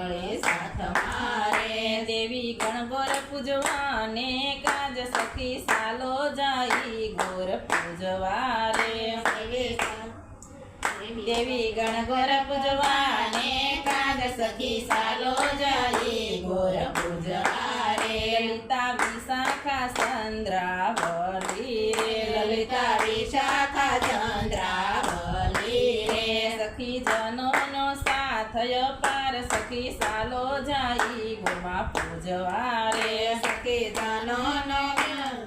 મળી સાથ મારે દેવી ગણગોર પૂજવાને કાજ સખી સાલો જાય ગોર પૂજવારે દેવી ગણગોર પૂજવાને કાજ સખી સાલો જાય ગોર પૂજવારે લલિતા વિશાખા ચંદ્રાવલી રે લલિતા વિશાખા ચંદ્રાવલી રે સખી જનોનો સાથ અપાર સખી સાલો જાય ગોરમાં પૂજવારે સખી જાનોનો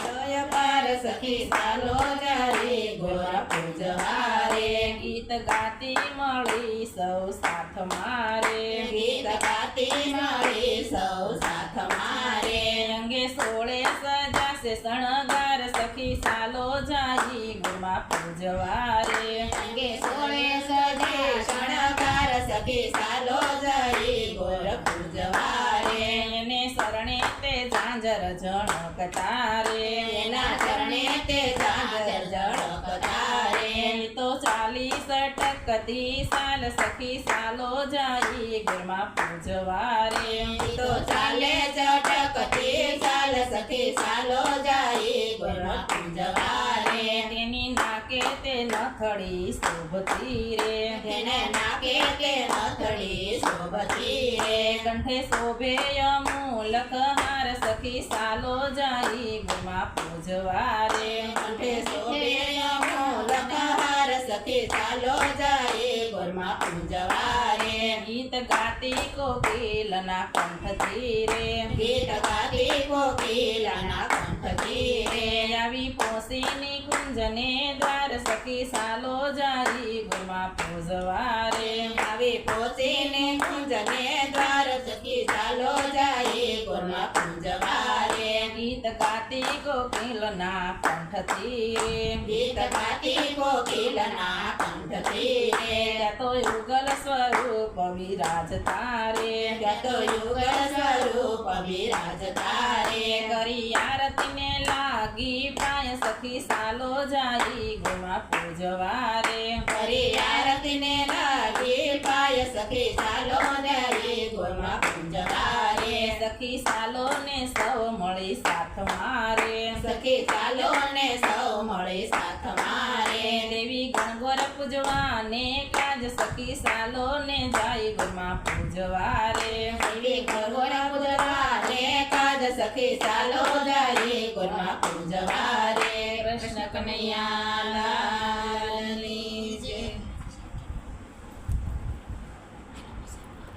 દય પાર સખી સાલો જાય ગોર પૂજવારે ગીત ગાતી મળી સૌ સાથ મારે ગીત ગાતી મળી સૌ સાથ મારે અંગે સોળે સજાશે શણગાર સખી સાલો જાય ગોરમાં પૂજવારે અંગે સોળે સજે શણગાર સખી સાલો જાય ગોર પૂજવારે એને શરણે તે ઝાંઝર જણકતારે એના ચરણે તે ઝાંઝર ઝળકતારે તો 40 ટકતી સાલ સખી સાલો જાય ગોરમાં પૂજવારે તો ચાલે ચટકતી ચાલ સખી સાલો જાય ગોર પૂજવારે તેની નાકે તે નથડી શોભતી રે તેને નાકે કે નથડી શોભતી રે કંઠે શોભે અમૂલક હાર સખી સાલો જાય ગોરમાં પૂજવારે કંઠે શોભે અમૂલક હાર સખી સાલો જાય ગોરમાં પૂજવારે ગીત ગાતી કોકિલના કંઠથી રે ગીત ગાતી કોકિલાના કંઠથી રે આવી પોસીની કુંજને દ્વાર સખી સાલો જાય ગોરમાં પૂજવારે આવી પોચીને કુંજને દ્વાર સખી સાલો જાય ગોરમાં પૂજવારે ગીત ગાતી કોકિલના કંઠથી રે ગીત ગાતી કોકિલના કંઠથી રે ત્યાં તો યુગલ સ્વરૂપ વિરાજતા રે ત્યાં તો યુગલ સ્વરૂપ વિરાજતા રે કરી આરતીને લાગી પાય સખી સાલો જાય ગોમાં પૂજવારે કરી આરતીને લાગી પાય સખી સાલો જાય ગોરમાં પૂજવારે સખી સાલો ને સૌ મળી સાથ મારે સખી સાલો ને સૌ મળી સાથ મારે દેવી ગણગોર પૂજવાને કાજ સખી સાલો ને જાય ગોરમાં પૂજવારે દેવી ગણગોર પૂજવાને કાજ સખી સાલો જાય ગોરમાં પૂજવારે કૃષ્ણ કનૈયા કનૈયા